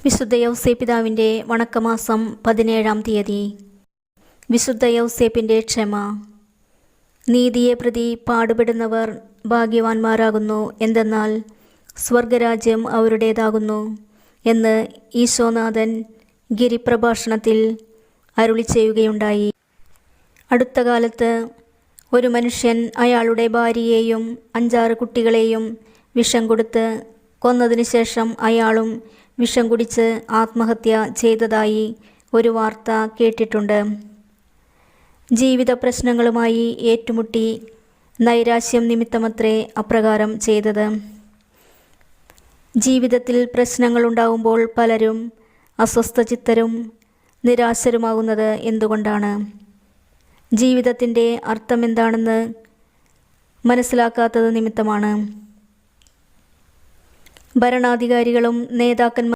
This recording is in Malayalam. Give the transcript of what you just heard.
വിശുദ്ധ യൗസേപ്പിതാവിൻ്റെ വണക്കമാസം 17-ാം തീയതി. വിശുദ്ധ യൗസേപ്പിൻ്റെ ക്ഷമ. നീതിയെ പ്രതി പാടുപെടുന്നവർ ഭാഗ്യവാന്മാരാകുന്നു, എന്തെന്നാൽ സ്വർഗരാജ്യം അവരുടേതാകുന്നു എന്ന് ഈശോനാഥൻ ഗിരിപ്രഭാഷണത്തിൽ അരുളി ചെയ്യുകയുണ്ടായി. അടുത്ത കാലത്ത് ഒരു മനുഷ്യൻ അയാളുടെ ഭാര്യയെയും 5-6 കുട്ടികളെയും വിഷം കൊടുത്ത് കൊന്നതിന് ശേഷം അയാളും വിഷം കുടിച്ച് ആത്മഹത്യ ചെയ്തതായി ഒരു വാർത്ത കേട്ടിട്ടുണ്ട്. ജീവിത പ്രശ്നങ്ങളുമായി ഏറ്റുമുട്ടി നൈരാശ്യം നിമിത്തമത്രേ അപ്രകാരം ചെയ്തത്. ജീവിതത്തിൽ പ്രശ്നങ്ങളുണ്ടാകുമ്പോൾ പലരും അസ്വസ്ഥചിത്തരും നിരാശരുമാകുന്നത് എന്തുകൊണ്ടാണ്? ജീവിതത്തിൻ്റെ അർത്ഥമെന്താണെന്ന് മനസ്സിലാക്കാത്തത് നിമിത്തമാണ്. ഭരണാധികാരികളും നേതാക്കന്മാരും